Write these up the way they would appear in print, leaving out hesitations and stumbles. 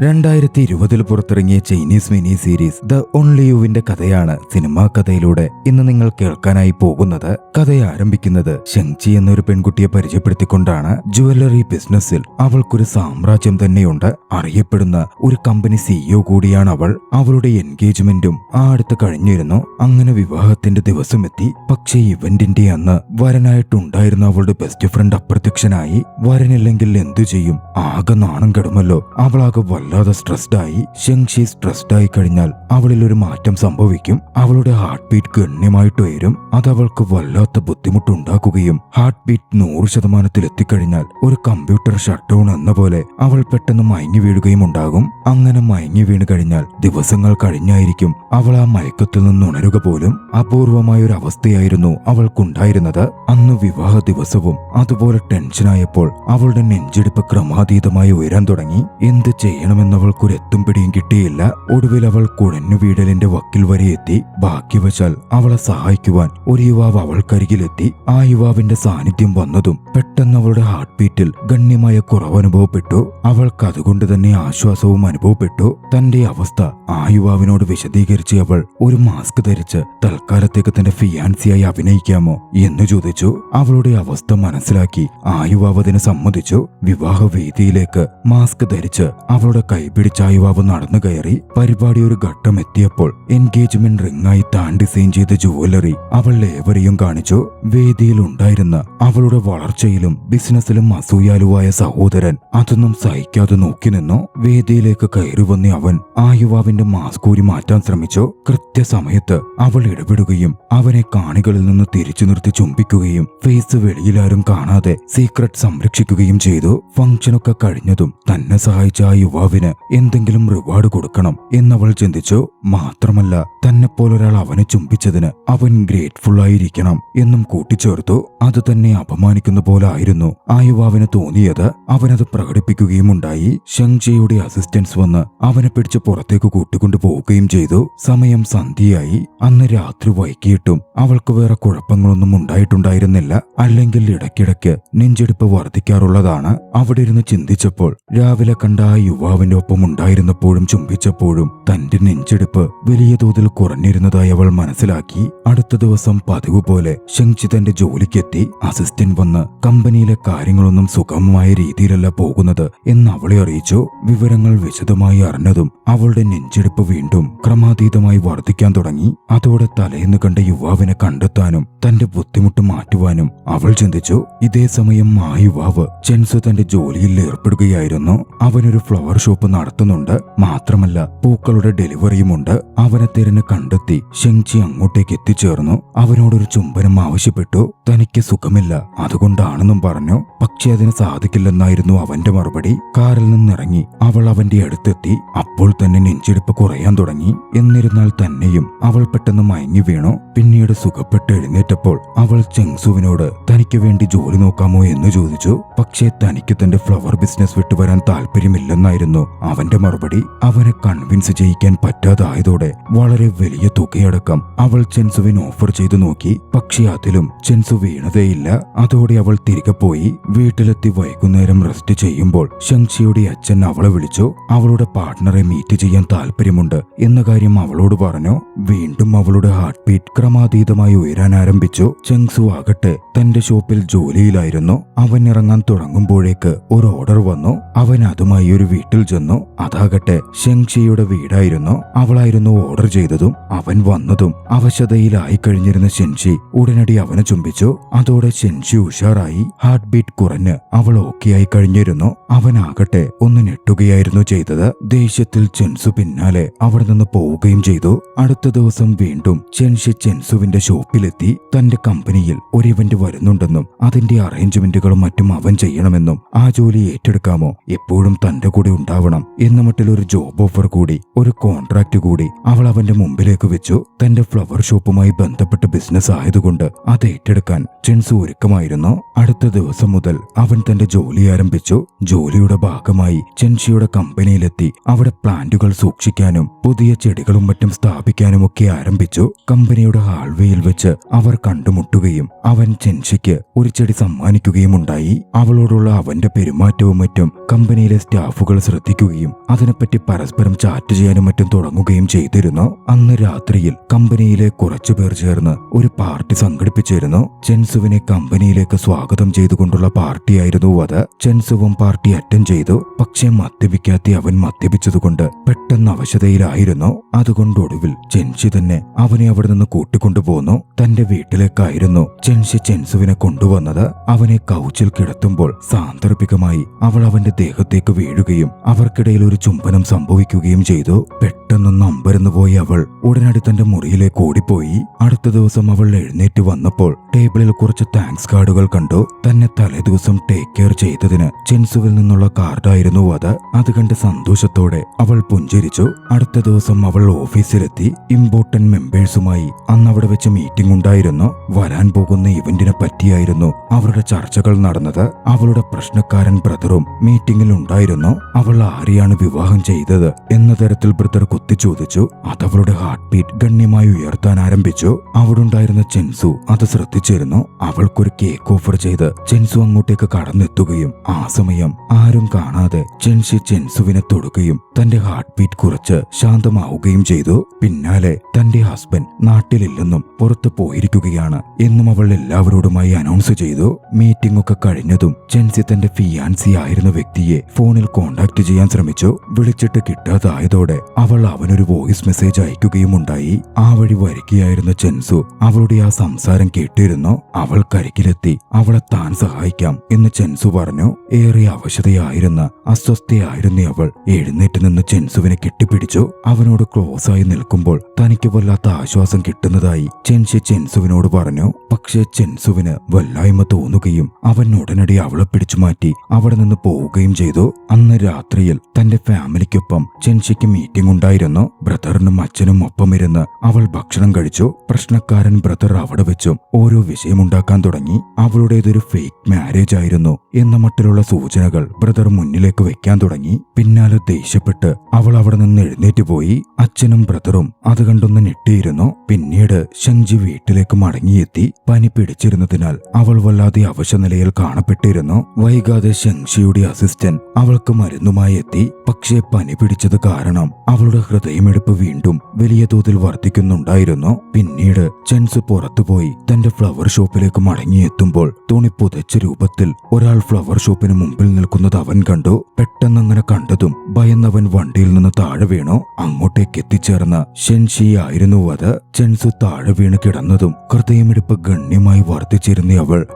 2020 പുറത്തിറങ്ങിയ Chinese mini series the only യുവിന്റെ കഥയാണ് സിനിമാ കഥയിലൂടെ ഇന്ന് നിങ്ങൾ കേൾക്കാനായി പോകുന്നത്. കഥ ആരംഭിക്കുന്നത് ഷെങ്ചി എന്നൊരു പെൺകുട്ടിയെ പരിചയപ്പെടുത്തിക്കൊണ്ടാണ്. ജുവല്ലറി ബിസിനസ്സിൽ അവൾക്കൊരു സാമ്രാജ്യം തന്നെയുണ്ട്. അറിയപ്പെടുന്ന ഒരു കമ്പനി സിഇഒ കൂടിയാണ് അവൾ. അവളുടെ എൻഗേജ്മെന്റും അടുത്ത് കഴിഞ്ഞിരുന്നു. അങ്ങനെ വിവാഹത്തിന്റെ ദിവസമെത്തി. പക്ഷേ ഇവന്റിന്റെ അന്ന് വരനായിട്ടുണ്ടായിരുന്ന അവളുടെ ബെസ്റ്റ് ഫ്രണ്ട് അപ്രത്യക്ഷനായി. വരനില്ലെങ്കിൽ എന്തു ചെയ്യും? ആകെ നാണം കെടുമല്ലോ. അവളാകെ വല്ലാതെ സ്ട്രെസ്ഡായി. ഷെങ്ഷി സ്ട്രെസ്ഡായി കഴിഞ്ഞാൽ അവളിൽ ഒരു മാറ്റം സംഭവിക്കും. അവളുടെ ഹാർട്ട് ബീറ്റ് ഗണ്യമായിട്ട് ഉയരും. അത് അവൾക്ക് വല്ലാത്ത ബുദ്ധിമുട്ടുണ്ടാക്കുകയും ഹാർട്ട് ബീറ്റ് 100% എത്തിക്കഴിഞ്ഞാൽ ഒരു കമ്പ്യൂട്ടർ ഷട്ട് ഡൗൺ എന്ന പോലെ അവൾ പെട്ടെന്ന് മയങ്ങി വീഴുകയും ഉണ്ടാകും. അങ്ങനെ മയങ്ങി വീണ് കഴിഞ്ഞാൽ ദിവസങ്ങൾ കഴിഞ്ഞായിരിക്കും അവൾ ആ മയക്കത്തിൽ നിന്ന് ഉണരുക പോലും. അപൂർവമായ ഒരു അവസ്ഥയായിരുന്നു അവൾക്കുണ്ടായിരുന്നത്. അന്ന് വിവാഹ ദിവസവും അതുപോലെ ടെൻഷനായപ്പോൾ അവളുടെ നെഞ്ചിടിപ്പ് ക്രമാതീതമായി ഉയരാൻ തുടങ്ങി. എന്ത് ചെയ്യണമെന്നവൾക്കൊരു എത്തും പിടിയും കിട്ടിയില്ല. ഒടുവിൽ അവൾ കുഴഞ്ഞു വീഴലിന്റെ വക്കിൽ വരെ എത്തി. ബാക്കി വച്ചാൽ അവളെ സഹായിക്കുവാൻ ഒരു യുവാവ് അവൾക്കരികിലെത്തി. ആ യുവാവിന്റെ സാന്നിധ്യം വന്നതും പെട്ടെന്ന് അവളുടെ ഹാർട്ട് ബീറ്റിൽ ഗണ്യമായ കുറവ് അനുഭവപ്പെട്ടു. അവൾക്ക് അതുകൊണ്ട് തന്നെ ആശ്വാസവും അനുഭവപ്പെട്ടു. തന്റെ അവസ്ഥ ആ യുവാവിനോട് വിശദീകരിച്ച് അവൾ ഒരു മാസ്ക് ധരിച്ച് തൽക്കാലത്തേക്ക് തന്റെ ഫിയാൻസിയായി അഭിനയിക്കാമോ എന്ന് ചോദിച്ചു. അവളുടെ അവസ്ഥ മനസ്സിലാക്കി ആ യുവാവ് അതിന് സമ്മതിച്ചു. വിവാഹ വേദിയിലേക്ക് മാസ്ക് ധരിച്ച് അവളുടെ കൈപിടിച്ച ആ യുവാവ് നടന്നു കയറി. പരിപാടി ഒരു ഘട്ടം എത്തിയപ്പോൾ എൻഗേജ്മെന്റ് റിംഗായി താൻ ഡിസൈൻ ചെയ്ത ജുവല്ലറി അവൾ ഏവരെയും കാണിച്ചു. വേദിയിൽ ഉണ്ടായിരുന്ന അവളുടെ വളർച്ചയിലും ബിസിനസ്സിലും അസൂയാലുവായ സഹോദരൻ അതൊന്നും സഹിക്കാതെ നോക്കി നിന്നു. വേദിയിലേക്ക് കയറി വന്ന അവൻ ആ യുവാവിന്റെ മാസ്ക് ഊരി മാറ്റാൻ ശ്രമിച്ചു. കൃത്യസമയത്ത് അവൾ ഇടപെടുകയും അവനെ കാണികളിൽ നിന്ന് തിരിച്ചു നിർത്തി ചുംബിക്കുകയും ഫേസ് വെളിയിലാരും കാണാതെ സീക്രട്ട് സംരക്ഷിക്കുകയും ചെയ്തു. ഫംഗ്ഷനൊക്കെ കഴിഞ്ഞതും തന്നെ സഹായിച്ച ആ യുവാവിന് എന്തെങ്കിലും റിവാർഡ് കൊടുക്കണം എന്നവൾ ചിന്തിച്ചു. മാത്രമല്ല തന്നെപ്പോലൊരാൾ അവനെ ചുംബിച്ചതിന് അവൻ ഗ്രേറ്റ്ഫുൾ ആയിരിക്കണം എന്നും കൂട്ടിച്ചേർത്തു. അത് തന്നെ അപമാനിക്കുന്ന പോലെ ആയിരുന്നു ആ യുവാവിന് തോന്നിയത്. അവനത് പ്രകടിപ്പിക്കുകയും ഉണ്ടായി. ഷെങ്ജിയുടെ അസിസ്റ്റൻസ് വന്ന് അവനെ പിടിച്ച് പുറത്തേക്ക് കൂട്ടിക്കൊണ്ടു പോവുകയും ചെയ്തു. സമയം സന്ധ്യയായി. അന്ന് രാത്രി വൈകിയിട്ടും അവൾക്ക് വേറെ കുഴപ്പങ്ങളൊന്നും ഉണ്ടായിട്ടുണ്ടായിരുന്നില്ല. അല്ലെങ്കിൽ ഇടയ്ക്കിടയ്ക്ക് നെഞ്ചെടുപ്പ് വർദ്ധിക്കാറുള്ളതാണ്. അവിടെ ഇരുന്ന് ചിന്തിച്ചപ്പോൾ രാവിലെ കണ്ട ആ യുവാവിന്റെ ഒപ്പം ഉണ്ടായിരുന്നപ്പോഴും ചുംബിച്ചപ്പോഴും തന്റെ നെഞ്ചെടുപ്പ് വലിയ തോതിൽ കുറഞ്ഞിരുന്നതായി അവൾ മനസ്സിലാക്കി. അടുത്ത ദിവസം പതിവ് പോലെ ഷെങ്ചി തന്റെ ജോലിക്കെത്തി. അസിസ്റ്റന്റ് വന്ന് കമ്പനിയിലെ കാര്യങ്ങളൊന്നും സുഗമമായ രീതിയിലല്ല പോകുന്നത് എന്ന് അവളെ അറിയിച്ചു. വിവരങ്ങൾ വിശദമായി അറിഞ്ഞതും അവളുടെ നെഞ്ചെടുപ്പ് വീണ്ടും ക്രമാതീതമായി വർദ്ധിക്കാൻ തുടങ്ങി. അതോടെ തലേന്ന് കണ്ട യുവാവിനെ കണ്ടെത്താനും തന്റെ ബുദ്ധിമുട്ട് മാറ്റുവാനും അവൾ ചിന്തിച്ചു. ഇതേ സമയം ആ യുവാവ് ചെൻസു തന്റെ ജോലിയിൽ ഏർപ്പെടുകയായിരുന്നു. അവനൊരു ഫ്ലവർ ഷോപ്പ് നടത്തുന്നുണ്ട്. മാത്രമല്ല പൂക്കളുടെ ഡെലിവറിയുമുണ്ട്. അവനെ തിരഞ്ഞ് കണ്ടെത്തി ഷെങ്ചി അങ്ങോട്ടേക്ക് എത്തിച്ചേർന്നു. അവനോടൊരു ചുംബനം ആവശ്യപ്പെട്ടു. തനിക്ക് സുഖമില്ല, അതുകൊണ്ടാണെന്നും പറഞ്ഞു. പക്ഷെ അതിന് സാധിക്കില്ലെന്നായിരുന്നു അവന്റെ മറുപടി. കാറിൽ നിന്നിറങ്ങി അവൾ അവന്റെ അടുത്തെത്തി. അപ്പോൾ തന്നെ നെഞ്ചെടുപ്പ് കുറയാൻ തുടങ്ങി. എന്നിരുന്നാൽ തന്നെയും അവൾ പെട്ടെന്ന് മയങ്ങി വീണു. പിന്നീട് സുഖപ്പെട്ട് എഴുന്നേറ്റപ്പോൾ അവൾ ചെങ്സുവിനോട് തനിക്ക് വേണ്ടി ജോലി നോക്കാമോ എന്ന് ചോദിച്ചു. പക്ഷേ തനിക്ക് തന്റെ ഫ്ലവർ ബിസിനസ് വിട്ടുവരാൻ താല്പര്യമില്ലെന്നായിരുന്നു അവന്റെ മറുപടി. അവനെ കൺവിൻസ് ചെയ്യിക്കാൻ പറ്റാതായതോടെ വളരെ വലിയ തുകയടക്കം അവൾ ചെൻസുവിന് ഓഫർ ചെയ്തു നോക്കി. പക്ഷെ അതിലും ചെൻസു വീണതേയില്ല. അതോടെ അവൾ തിരികെ പോയി. വീട്ടിലെത്തി വൈകുന്നേരം റെസ്റ്റ് ചെയ്യുമ്പോൾ ഷെങ്ഷിയുടെ അച്ഛൻ അവളെ വിളിച്ചു. അവളുടെ പാർട്ട്ണറെ മീറ്റ് ചെയ്യാൻ താല്പര്യമുണ്ട് എന്ന കാര്യം അവളോട് പറഞ്ഞു. വീണ്ടും അവളുടെ ഹാർട്ട് ബീറ്റ് ക്രമാതീതമായി ഉയരാൻ ആരംഭിച്ചു. ചെങ്സു ആകട്ടെ തന്റെ ഷോപ്പിൽ ജോലിയിലായിരുന്നു. അവൻ ഇറങ്ങാൻ തുടങ്ങുമ്പോഴേക്ക് ഒരു ഓർഡർ വന്നു. അവൻ അതുമായി ഒരു വീട്ടിൽ ചെന്നു. അതാകട്ടെ ഷെങ്ഷിയുടെ വീടായിരുന്നു. അവളായിരുന്നു ഓർഡർ ചെയ്തതും. അവൻ വന്നതും അവശതയിലായി കഴിഞ്ഞിരുന്ന ഷെൻഷി ഉടനടി അവനെ ചുംബിച്ചു. അതോടെ ഷെൻഷി ഉഷാറായി. ഹാർട്ട് ബീറ്റ് കുറഞ്ഞ് അവൾ ഓക്കെയായി കഴിഞ്ഞിരുന്നു. അവനാകട്ടെ ഒന്ന് ഞെട്ടുകയായിരുന്നു ചെയ്തത്. ദേഷ്യത്തിൽ ചെൻസു പിന്നാലെ അവിടെ നിന്ന് പോവുകയും ചെയ്തു. അടുത്ത ദിവസം വീണ്ടും ഷെൻഷി ചെൻസുവിന്റെ ഷോപ്പിലെത്തി. തന്റെ കമ്പനിയിൽ ഒരു ഇവന്റ് വരുന്നുണ്ടെന്നും അതിന്റെ അറേഞ്ച്മെന്റുകളും മറ്റും അവൻ ചെയ്യണമെന്നും ആ ജോലി ഏറ്റെടുക്കാമോ, എപ്പോഴും തന്റെ കൂടെ ഉണ്ടാവണം എന്ന മട്ടിലൊരു ജോബ് ഓഫർ കൂടി ഒരു കോൺട്രാക്ട് കൂടി അവൾ അവന്റെ മുമ്പിലേക്ക് വെച്ചു. തന്റെ ഫ്ലവർ ഷോപ്പുമായി ബന്ധപ്പെട്ട ബിസിനസ് ആയതുകൊണ്ട് അത് ഏറ്റെടുക്കാൻ ചെൻസു ഒരുക്കമായിരുന്നു. അടുത്ത ദിവസം മുതൽ അവൻ തന്റെ ജോലി ആരംഭിച്ചു. ജോലിയുടെ ഭാഗമായി ചെൻഷിയുടെ കമ്പനിയിലെത്തി അവിടെ പ്ലാന്റുകൾ സൂക്ഷിക്കാനും പുതിയ ചെടികളും മറ്റും സ്ഥാപിക്കാനുമൊക്കെ ആരംഭിച്ചു. കമ്പനിയുടെ ഹാൾവേയിൽ വെച്ച് അവർ കണ്ടുമുട്ടുകയും അവൻ ചെൻഷിക്ക് ഒരു ചെടി സമ്മാനിക്കുകയും ഉണ്ടായി. അവളോടുള്ള അവന്റെ പെരുമാറ്റവും മറ്റും കമ്പനിയിലെ സ്റ്റാഫുകൾ ശ്രദ്ധിക്കുകയും അതിനെപ്പറ്റി പരസ്പരം ചാറ്റ് ചെയ്യാനും മറ്റും തുടങ്ങുകയും ചെയ്തിരുന്നു. അന്ന് രാത്രിയിൽ കമ്പനിയിലെ കുറച്ചുപേർ ചേർന്ന് ഒരു പാർട്ടി സംഘടിപ്പിച്ചിരുന്നു. ചെൻസുവിനെ കമ്പനിയിലേക്ക് സ്വാഗതം ചെയ്തുകൊണ്ടുള്ള പാർട്ടിയായിരുന്നു അത്. ചെൻസുവും പാർട്ടി അറ്റൻഡ് ചെയ്തു. പക്ഷേ മദ്യപിക്കാത്ത അവൻ മദ്യപിച്ചതുകൊണ്ട് പെട്ടെന്ന് അവശതയിലായിരുന്നു. അതുകൊണ്ട് ഒടുവിൽ ചെൻഷി തന്നെ അവനെ അവിടെ നിന്ന് കൂട്ടിക്കൊണ്ടുപോന്നു. തന്റെ വീട്ടിലേക്കായിരുന്നു ചെൻഷി ചെൻസുവിനെ കൊണ്ടുവന്നത്. അവനെ കൗച്ചിൽ കിടത്തുമ്പോൾ സാന്ദർഭികമായി അവൾ അവന്റെ ദേഹത്തേക്ക് വീഴുകയും അവർക്കിടയിൽ ഒരു ചുംബനം സംഭവിക്കുകയും ചെയ്തു. പെട്ടെന്നൊന്ന് അമ്പരന്നു പോയി അവൾ ഉടനടി തന്റെ മുറിയിലേക്ക് ഓടിപ്പോയി. അടുത്ത ദിവസം അവൾ എഴുന്നേറ്റ് വന്നപ്പോൾ ടേബിളിൽ കുറച്ച് താങ്ക്സ് കാർഡുകൾ കണ്ടു. തന്നെ തലേദിവസം ടേക്ക് കെയർ ചെയ്തതിന് ചെൻസുവിൽ നിന്നുള്ള കാർഡായിരുന്നു അത്. അത് കണ്ട് സന്തോഷത്തോടെ അവൾ പുഞ്ചിരിച്ചു. അടുത്ത ദിവസം അവൾ ഓഫീസിലെത്തി. ഇമ്പോർട്ടന്റ് മെമ്പേഴ്സുമായി അന്ന് അവിടെ വെച്ച് മീറ്റിംഗ് ഉണ്ടായിരുന്നു. വരാൻ പോകുന്ന ഇവന്റിനെ പറ്റിയായിരുന്നു അവരുടെ ചർച്ചകൾ നടന്നത്. അവളുടെ പ്രശ്നക്കാരൻ ബ്രദറും മീറ്റിംഗിൽ ഉണ്ടായിരുന്നു. അവൾ ആരെയാണ് വിവാഹം ചെയ്തത് എന്ന തരത്തിൽ ബ്രദർ കുത്തിച്ചോദിച്ചു. അതവളുടെ ഹാർട്ട് ബീറ്റ് ഗണ്യമായി ഉയർത്താൻ ആരംഭിച്ചു. അവിടെ ഉണ്ടായിരുന്ന ചെൻസു അത് ശ്രദ്ധിച്ചിരുന്നു. അവൾക്കൊരു കേക്ക് ഓഫർ ചെയ്ത് ചെൻസു അങ്ങോട്ടേക്ക് കടന്നെത്തുകയും ആ സമയം ആരും കാണാതെ ചെൻഷി ചെൻസുവിനെ തൊടുകയും തന്റെ ഹാർട്ട് ബീറ്റ് കുറച്ച് ശാന്തമാവുകയും ചെയ്തു. പിന്നാലെ തന്റെ ഹസ്ബൻഡ് നാട്ടിലില്ലെന്നും പുറത്തു പോയിരിക്കുകയാണ് എന്നും അവൾ എല്ലാവരോടുമായി അനൗൺസ് ചെയ്തു. മീറ്റിംഗ് ഒക്കെ കഴിഞ്ഞതും ചെൻസി തന്റെ ഫിയാൻസി ആയിരുന്ന വ്യക്തിയെ ഫോണിൽ കോണ്ടാക്ട് ചെയ്യാൻ ശ്രമിച്ചു. വിളിച്ചിട്ട് കിട്ടാതായതോടെ അവൾ അവനൊരു വോയിസ് മെസ്സേജ് അയക്കുകയും ഉണ്ടായി. ആ വഴി വരികയായിരുന്ന ചെൻസു അവളുടെ ആ സംസാരം കേട്ടിരുന്നു. അവൾ കരികിലെത്തി അവളെ താൻ സഹായിക്കാം എന്ന് ചെൻസു പറഞ്ഞു. ഏറെ അവശതയായിരുന്ന അസ്വസ്ഥയായിരുന്ന അവൾ എഴുന്നേറ്റ് നിന്ന് ചെൻസുവിനെ കെട്ടിപ്പിടിച്ചു. അവനോട് ക്ലോസ് ആയി നിൽക്കുമ്പോൾ തനിക്ക് വല്ലാത്ത ആശ്വാസം കിട്ടുന്നതായി ചെൻഷി ചെൻസുവിനോട് പറഞ്ഞു. പക്ഷേ ചെൻസുവിന് വല്ലായ്മ തോന്നുകയും അവൻ ഉടനടി അവളെ പിടിച്ചു മാറ്റി അവിടെ നിന്ന് പോവുകയും ചെയ്തു. അന്ന് രാത്രിയിൽ തന്റെ ഫാമിലിക്കൊപ്പം ചെൻഷിക്ക് മീറ്റിംഗ് ഉണ്ടായിരുന്നു. ബ്രദറിനും അച്ഛനും ഒപ്പമിരുന്ന് അവൾ ഭക്ഷണം കഴിച്ചു. പ്രശ്നക്കാരൻ ബ്രദർ അവിടെ വെച്ചും ഓരോ വിഷയമുണ്ടാക്കാൻ തുടങ്ങി. അവളുടേതൊരു ഫേക്ക് മാരേജ് ആയിരുന്നു എന്ന മട്ടിലുള്ള സൂചനകൾ ബ്രദർ മുന്നിലേക്ക് വെക്കാൻ തുടങ്ങി. പിന്നാലെ ദേഷ്യപ്പെട്ട് അവൾ അവിടെ നിന്ന് എഴുന്നേറ്റ് പോയി. അച്ഛനും ബ്രദറും അത് കണ്ടൊന്ന് ഞെട്ടിയിരുന്നു. പിന്നീട് ഷെങ്ജി വീട്ടിലേക്ക് മടങ്ങിയെത്തി. പനി പിടിച്ചിരുന്നതിനാൽ അവൾ വല്ലാതെ അവശനിലയിൽ കാണപ്പെട്ടിരുന്നു. വൈകാതെ ഷെങ്ഷിയുടെ അസിസ്റ്റന്റ് അവൾക്ക് മരുന്നുമായി എത്തി. പക്ഷേ പനി പിടിച്ചത് കാരണം അവളുടെ ഹൃദയമെടുപ്പ് വീണ്ടും വലിയ തോതിൽ വർദ്ധിക്കുന്നുണ്ടായിരുന്നു. പിന്നീട് ചെൻസു പുറത്തുപോയി തന്റെ ഫ്ലവർ ഷോപ്പിലേക്ക് മടങ്ങിയെത്തുമ്പോൾ തുണി പുതച്ച രൂപത്തിൽ ഒരാൾ ഫ്ലവർ ഷോപ്പിന് മുമ്പിൽ നിൽക്കുന്നത് അവൻ കണ്ടു. പെട്ടെന്നങ്ങനെ കണ്ടതും ഭയന്നവൻ വണ്ടിയിൽ നിന്ന് താഴെ വീണു. അങ്ങോട്ടേക്ക് എത്തിച്ചേർന്ന ഷെൻഷി ആയിരുന്നു അത്. ചെൻസു താഴെ വീണ് കിടന്നതും ഹൃദയമെടുപ്പ് ഗണ്യമായി വർദ്ധിച്ചിരുന്ന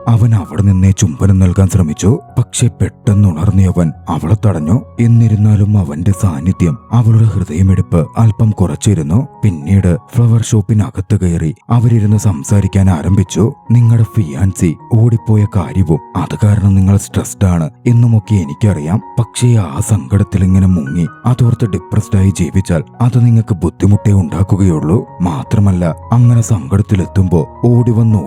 അവൻ അവിടെ നിന്നേ ചുംബനം നൽകാൻ ശ്രമിച്ചു. പക്ഷെ പെട്ടെന്നുണർന്നവൻ അവളെ തടഞ്ഞു. എന്നിരുന്നാലും അവന്റെ സാന്നിധ്യം അവളുടെ ഹൃദയമെടുപ്പ് അല്പം കുറച്ചിരുന്നു. പിന്നീട് ഫ്ലവർ ഷോപ്പിനകത്ത് കയറി അവരിരുന്ന് സംസാരിക്കാൻ ആരംഭിച്ചു. നിങ്ങളുടെ ഫിയാൻസി ഓടിപ്പോയ കാര്യവും അത് കാരണം നിങ്ങൾ സ്ട്രെസ്ഡ് ആണ് എന്നുമൊക്കെ എനിക്കറിയാം. പക്ഷേ ആ സങ്കടത്തിൽ ഇങ്ങനെ മുങ്ങി അതോർത്ത് ഡിപ്രസ്ഡ് ആയി ജീവിച്ചാൽ അത് നിങ്ങൾക്ക് ബുദ്ധിമുട്ടേ ഉണ്ടാക്കുകയുള്ളൂ. മാത്രമല്ല അങ്ങനെ സങ്കടത്തിലെത്തുമ്പോ ഓടിവന്ന്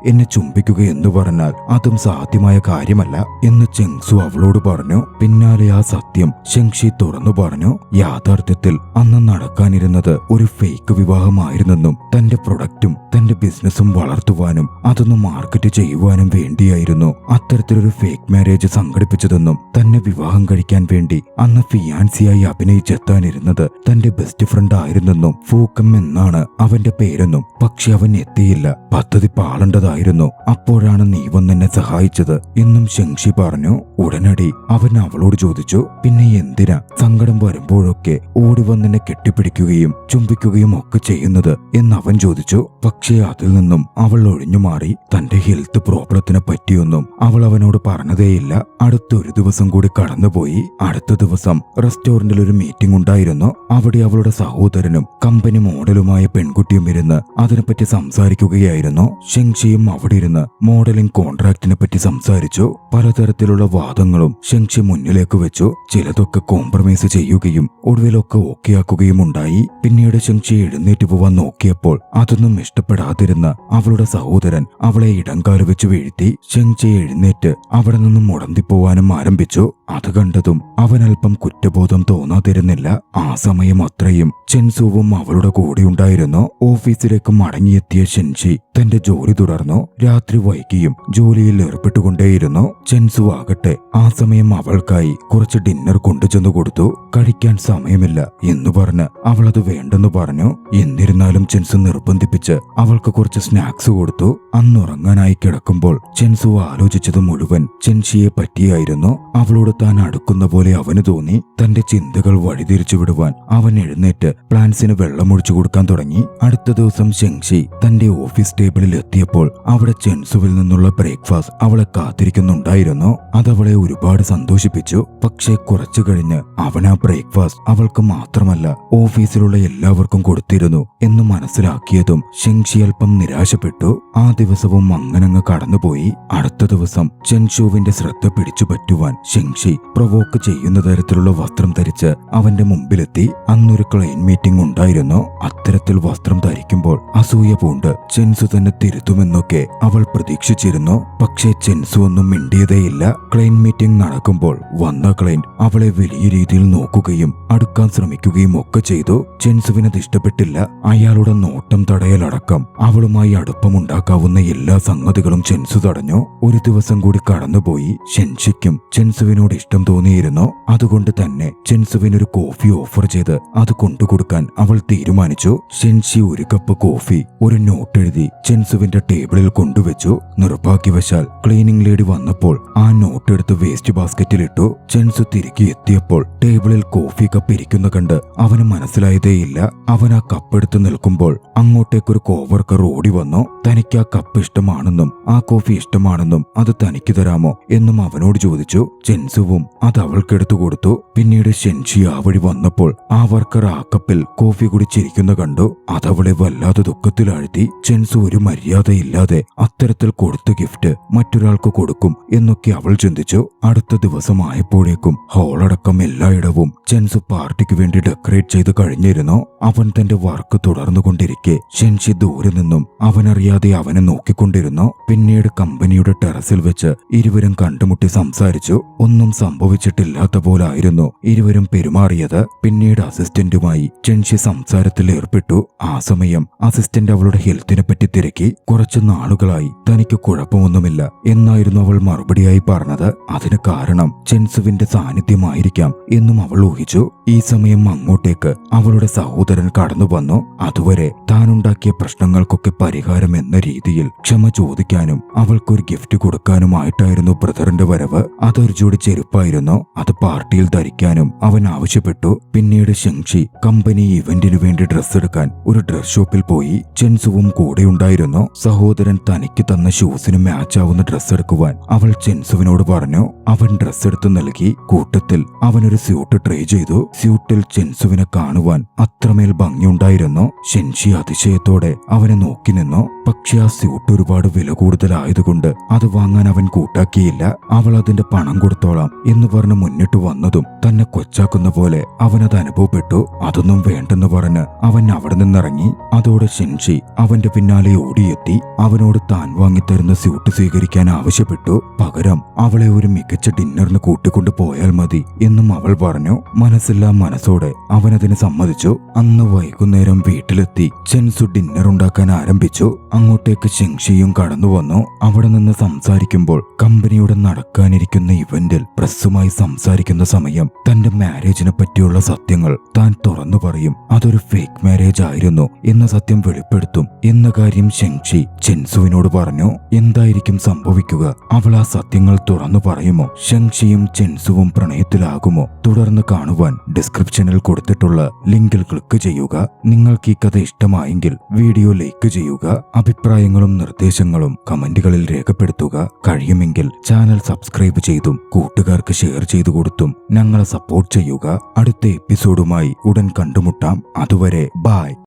എന്നെ ചുംബിക്കുക എന്ന് പറഞ്ഞാൽ അതും സാധ്യമായ കാര്യമല്ല എന്ന് ചെങ്സു അവളോട് പറഞ്ഞു. പിന്നാലെ ആ സത്യം ഷെങ്ഷി തുറന്നു പറഞ്ഞു. യാഥാർത്ഥ്യത്തിൽ അന്ന് നടക്കാനിരുന്നത് ഒരു ഫേക്ക് വിവാഹമായിരുന്നെന്നും തന്റെ പ്രൊഡക്റ്റും തന്റെ ബിസിനസ്സും വളർത്തുവാനും അതൊന്ന് മാർക്കറ്റ് ചെയ്യുവാനും വേണ്ടിയായിരുന്നു അത്തരത്തിലൊരു ഫേക്ക് മാരേജ് സംഘടിപ്പിച്ചതെന്നും തന്നെ വിവാഹം കഴിക്കാൻ വേണ്ടി അന്ന് ഫിയാൻസിയായി അഭിനയിച്ചെത്താനിരുന്നത് തന്റെ ബെസ്റ്റ് ഫ്രണ്ട് ആയിരുന്നെന്നും ഫൂക്കം എന്നാണ് അവന്റെ പേരെന്നും പക്ഷെ അവൻ എത്തിയില്ല, പദ്ധതി പാളേണ്ടതായിരുന്നു, അപ്പോഴാണ് നീ വന്നെന്നെ സഹായിച്ചത് എന്നും ഷെങ്ഷി പറഞ്ഞു. ഉടനടി അവൻ അവളോട് ചോദിച്ചു, പിന്നെ എന്തിനാ സങ്കടം വരുമ്പോഴൊക്കെ ഓടി വന്നെന്നെ കെട്ടിപ്പിടിക്കുകയും ചുംബിക്കുകയും ഒക്കെ ചെയ്യുന്നത് എന്നവൻ ചോദിച്ചു. പക്ഷേ അതിൽ നിന്നും അവൾ ഒഴിഞ്ഞു മാറി. തന്റെ ഹെൽത്ത് പ്രോബ്ലത്തിനെ പറ്റിയൊന്നും അവൾ അവനോട് പറഞ്ഞതേയില്ല. അടുത്തൊരു ദിവസം കൂടി കടന്നുപോയി. അടുത്ത ദിവസം റെസ്റ്റോറന്റിൽ ഒരു മീറ്റിംഗ് ഉണ്ടായിരുന്നു. അവിടെ അവളുടെ സഹോദരനും കമ്പനി മോഡലുമായ പെൺകുട്ടിയും ഇരുന്ന് അതിനെപ്പറ്റി സംസാരിക്കുകയായിരുന്നു. ഷെങ്ഷിയും അവിടെ ഇരുന്ന് മോഡലിംഗ് കോൺട്രാക്റ്റിനെ പറ്റി സംസാരിച്ചു. പലതരത്തിലുള്ള വാദങ്ങളും ഷെങ്ഷി മുന്നിലേക്ക് വെച്ചു. ചിലതൊക്കെ കോംപ്രമൈസ് ചെയ്യുകയും ഒടുവിലൊക്കെ ഓക്കെയാക്കുകയും ഉണ്ടായി. പിന്നീട് ഷെങ്ഷി എഴുന്നേറ്റ് പോവാൻ നോക്കിയപ്പോൾ അതൊന്നും ഇഷ്ടപ്പെടാതിരുന്ന അവളുടെ സഹോദരൻ അവളെ ഇടങ്കാല് വെച്ച് വീഴ്ത്തി. ഷെങ്ഷി എഴുന്നേറ്റ് അവിടെ നിന്നും മുടന്തിപ്പോവാനും ആരംഭിച്ചു. അത് കണ്ടതും അവനൽപ്പം കുറ്റബോധം തോന്നാതിരുന്നില്ല. ആ സമയം അത്രയും ചെൻസുവും അവളുടെ കൂടെയുണ്ടായിരുന്നു. ഓഫീസിലേക്ക് മടങ്ങിയെത്തിയ ഷെൻഷി തന്റെ ജോലി തുടർന്നു. രാത്രി വൈകിയും ജോലിയിൽ ഏർപ്പെട്ടുകൊണ്ടേയിരുന്നു. ചെൻസു ആകട്ടെ ആ സമയം അവൾക്കായി കുറച്ച് ഡിന്നർ കൊണ്ടുചെന്നു കൊടുത്തു. കഴിക്കാൻ സമയമില്ല എന്ന് പറഞ്ഞ് അവളത് വേണ്ടെന്ന് പറഞ്ഞു. എന്നിരുന്നാലും ചെൻസു നിർബന്ധിപ്പിച്ച് അവൾക്ക് കുറച്ച് സ്നാക്സ് കൊടുത്തു. അന്നുറങ്ങാനായി കിടക്കുമ്പോൾ ചെൻസു ആലോചിച്ചത് മുഴുവൻ ചെൻഷിയെ പറ്റിയായിരുന്നു. അവളോട് താൻ അടുക്കുന്ന പോലെ അവന് തോന്നി. തന്റെ ചിന്തകൾ വഴിതിരിച്ചു വിടുവാൻ അവൻ എഴുന്നേറ്റ് പ്ലാന്റ്സിന് വെള്ളമൊഴിച്ചു കൊടുക്കാൻ തുടങ്ങി. അടുത്ത ദിവസം ഷെങ്ഷി തന്റെ ഓഫീസ് ടേബിളിൽ എത്തിയപ്പോൾ അവിടെ ചെൻസുവിൽ നിന്നുള്ള ബ്രേക്ക്ഫാസ്റ്റ് അവളെ കാത്തിരിക്കുന്നുണ്ടായിരുന്നു. അതവളെ ഒരുപാട് സന്തോഷിപ്പിച്ചു. പക്ഷേ കുറച്ചു കഴിഞ്ഞ് അവൻ ആ ബ്രേക്ക്ഫാസ്റ്റ് അവൾക്ക് മാത്രമല്ല ഓഫീസിലുള്ള എല്ലാവർക്കും കൊടുത്തിരുന്നു എന്ന് മനസ്സിലാക്കിയതും ഷെങ്ഷി അല്പം നിരാശപ്പെട്ടു. ആ ദിവസവും അങ്ങനങ്ങ് കടന്നുപോയി. അടുത്ത ദിവസം ചെൻഷുവിന്റെ ശ്രദ്ധ പിടിച്ചു പറ്റുവാൻ ഷെങ്ഷി പ്രൊവോക്ക് ചെയ്യുന്ന തരത്തിലുള്ള വസ്ത്രം ധരിച്ച് അവന്റെ മുമ്പിലെത്തി. അന്നൊരു ക്ലയന്റ് മീറ്റിംഗ് ഉണ്ടായിരുന്നു. അത്തരത്തിൽ വസ്ത്രം ധരിക്കുമ്പോൾ അസൂയ പൂണ്ട് ചെൻസു തന്നെ തിരുത്തുമെന്നൊക്കെ അവൾ പ്രതീക്ഷിച്ചിരുന്നു. പക്ഷേ ചെൻസു ഒന്നും മിണ്ടിയതേയില്ല. ക്ലയന്റ് മീറ്റിംഗ് നടക്കുമ്പോൾ വന്ന ക്ലയന്റ് അവളെ വലിയ രീതിയിൽ നോക്കുകയും അടുക്കാൻ ശ്രമിക്കുകയും ഒക്കെ ചെയ്തു. ചെൻസുവിനത് ഇഷ്ടപ്പെട്ടില്ല. അയാളുടെ നോട്ടം തടയലടക്കം അവളുമായി അടുപ്പമുണ്ടാക്കാവുന്ന എല്ലാ സംഗതികളും ചെൻസു തടഞ്ഞു. ഒരു ദിവസം കൂടി കടന്നുപോയി. ഷെൻഷിക്കും ചെൻസുവിനോട് ഇഷ്ടം തോന്നിയിരുന്നു. അതുകൊണ്ട് തന്നെ ചെൻസുവിനൊരു കോഫി ഓഫർ ചെയ്ത് അത് കൊണ്ടുകൊടുക്കാൻ അവൾ തീരുമാനിച്ചു. ഷെൻഷി ഒരു കപ്പ് കോഫി ഒരു നോട്ട് എഴുതി ചെൻസുവിന്റെ ടേബിളിൽ കൊണ്ടുവച്ചു. നിർഭാഗ്യവശാൽ ക്ലീനിംഗ് ലേഡി വന്നപ്പോൾ ആ നോട്ട് എടുത്ത് വേസ്റ്റ് ബാസ്ക്കറ്റിലിട്ടു. ചെൻസു തിരികെ എത്തിയപ്പോൾ ടേബിളിൽ കോഫി കപ്പ് ഇരിക്കുന്ന കണ്ട് അവന് മനസ്സിലായതേയില്ല. അവൻ ആ കപ്പ് എടുത്ത് നിൽക്കുമ്പോൾ അങ്ങോട്ടേക്കൊരു കോവർക്കർ ഓടി വന്നു. തനിക്ക് ആ കപ്പ് ഇഷ്ടമാണെന്നും ആ കോഫി ഇഷ്ടമാണെന്നും അത് തനിക്ക് തരാമോ എന്നും അവനോട് ചോദിച്ചു. ചെൻസുവും അത് അവൾക്കെടുത്തു കൊടുത്തു. പിന്നീട് ഷെൻഷി ആ വഴി വന്നപ്പോൾ ആ വർക്കർ ആ കപ്പിൽ കോഫി കുടിച്ചിരിക്കുന്ന കണ്ടു. അതവളെ വല്ലാതെ ദുഃഖത്തിലാഴ്ത്തി. ചെൻസു ഒരു മര്യാദയില്ലാതെ അത്തരത്തിൽ കൊടുത്ത ഗിഫ്റ്റ് മറ്റൊരാൾക്ക് കൊടുക്കും എന്നൊക്കെ അവൾ ചിന്തിച്ചു. അടുത്ത ദിവസമായപ്പോഴേക്കും ഹോളടക്കം എല്ലായിടവും ചെൻസു പാർട്ടിക്ക് വേണ്ടി ഡെക്കറേറ്റ് ചെയ്ത് കഴിഞ്ഞിരുന്നു. അവൻ തന്റെ വർക്ക് തുടർന്നുകൊണ്ടിരിക്കെ ഷെൻഷി ദൂരെ നിന്നും അവനറിയാതെ അവനെ നോക്കിക്കൊണ്ടിരുന്നു. പിന്നീട് കമ്പനിയുടെ ടെറസിൽ വെച്ച് ഇരുവരും കണ്ടുമുട്ടി സംസാരിച്ചു. ഒന്നും സംഭവിച്ചിട്ടില്ലാത്ത പോലായിരുന്നു ഇരുവരും പെരുമാറിയത്. പിന്നീട് അസിസ്റ്റന്റുമായി ഷെൻഷി സംസാരത്തിൽ ഏർപ്പെട്ടു. ആ സമയം അസിസ്റ്റന്റ് അവളുടെ ഹെൽത്തിനെ പറ്റി തിരക്കി. കുറച്ചു നാളുകളായി തനിക്ക് കുഴപ്പമൊന്നുമില്ല എന്നായിരുന്നു അവൾ മറുപടിയായി പറഞ്ഞത്. അതിന് കാരണം ചെൻസുവിന്റെ സാന്നിധ്യമായിരിക്കാം എന്നും അവൾ ഊഹിച്ചു. ഈ സമയം അങ്ങോട്ടേക്ക് അവളുടെ സഹോദരൻ കടന്നു വന്നു. അതുവരെ താനുണ്ടാക്കിയ പ്രശ്നങ്ങൾക്കൊക്കെ പരിഹാരം എന്ന രീതിയിൽ ക്ഷമ ചോദിക്കാനും അവൾക്കൊരു ഗിഫ്റ്റ് കൊടുക്കാനുമായിട്ടായിരുന്നു ബ്രദറിന്റെ വരവ്. അതൊരു ജോഡി ചെരുപ്പായിരുന്നു. അത് പാർട്ടിയിൽ ധരിക്കാനും അവൻ ആവശ്യപ്പെട്ടു. പിന്നീട് ഷെങ്ഷി കമ്പനി ഇവന്റിനു വേണ്ടി ഡ്രസ് എടുക്കാൻ ഒരു ഡ്രസ് ഷോപ്പിൽ പോയി. ചെൻസുവും കൂടെയുണ്ടായിരുന്നു. സഹോദരൻ തനിക്ക് തന്ന ഷൂസിന് മാച്ച് ആവുന്ന ഡ്രസ് എടുക്കുവാൻ അവൾ ചെൻസുവിനോട് പറഞ്ഞു. അവൻ ഡ്രസ് എടുത്തു നൽകി. കൂട്ടത്തിൽ അവനൊരു സ്യൂട്ട് ട്രൈ ചെയ്തു. സ്യൂട്ടിൽ ചെൻസുവിനെ കാണുവാൻ അത്രമേൽ ഭംഗിയുണ്ടായിരുന്നു. ഷെൻഷി അതിശയത്തോടെ അവനെ നോക്കി നിന്നു. പക്ഷെ ആ സ്യൂട്ട് ഒരുപാട് വില കൂടുതലായതുകൊണ്ട് അത് വാങ്ങാൻ അവൻ കൂട്ടാക്കിയില്ല. അവൾ അതിന്റെ പണം കൊടുത്തോളാം എന്ന് പറഞ്ഞ് മുന്നിട്ട് വന്നതും തന്നെ കൊച്ചാക്കുന്ന പോലെ അവനത് അനുഭവപ്പെട്ടു. അതൊന്നും വേണ്ടെന്ന് പറഞ്ഞ് അവൻ അവിടെ നിന്നിറങ്ങി. അതോടെ ഷെൻഷി അവന്റെ പിന്നാലെ ഓടിയെത്തി. അവനോട് താൻ വാങ്ങിത്തരുന്ന സ്യൂട്ട് സ്വീകരിക്കാൻ ആവശ്യപ്പെട്ടു. പകരം അവളെ ഒരു മികച്ച ഡിന്നറിന് കൂട്ടിക്കൊണ്ടു പോയാൽ മതി എന്നും അവൾ പറഞ്ഞു. മനസ്സില്ലാ മനസ്സോടെ അവനതിന് സമ്മതിച്ചു. അന്ന് വൈകുന്നേരം വീട്ടിലെത്തി ചെൻസു ഡിന്നർ ഉണ്ടാക്കാൻ ആരംഭിച്ചു. അങ്ങോട്ടേക്ക് ഷെങ്ഷിയും കടന്നു വന്നു. അവിടെ നിന്ന് സംസാരിക്കുമ്പോൾ കമ്പനിയുടെ നടക്കാനിരിക്കുന്ന ഇവന്റിൽ പ്രസ്സുമായി സംസാരിക്കുന്ന സമയം തന്റെ മാരേജിനെ പറ്റിയുള്ള സത്യങ്ങൾ താൻ തുറന്നു പറയും. അതൊരു ഫേക്ക് മാരേജ് ആയിരുന്നു എന്ന സത്യം വെളിപ്പെടുത്തും എന്ന കാര്യം ഷെങ്ഷി ചെൻസുവിനോട് പറഞ്ഞു. എന്തായിരിക്കും സംഭവിക്കുക? അവൾ ആ സത്യങ്ങൾ തുറന്നു പറയുമോ? ഷെങ്ഷിയും ചെൻസുവും പ്രണയത്തിലാകുമോ? തുടർന്ന് കാണുവാൻ ഡിസ്ക്രിപ്ഷനിൽ കൊടുത്തിട്ടുള്ള ലിങ്കിൽ ക്ലിക്ക് ചെയ്യുക. നിങ്ങൾക്ക് ഈ കഥ ഇഷ്ടമായെങ്കിൽ വീഡിയോ ലൈക്ക് ചെയ്യുക. അഭിപ്രായങ്ങളും നിർദ്ദേശങ്ങളും കമന്റുകളിൽ രേഖപ്പെടുത്തുക. കഴിയുമെങ്കിൽ ചാനൽ സബ്സ്ക്രൈബ് ചെയ്തും കൂട്ടുകാർക്ക് ഷെയർ ചെയ്തു കൊടുത്തും ഞങ്ങളെ സപ്പോർട്ട് ചെയ്യുക. അടുത്ത എപ്പിസോഡുമായി ഉടൻ കണ്ടുമുട്ടാം. അതുവരെ ബൈ.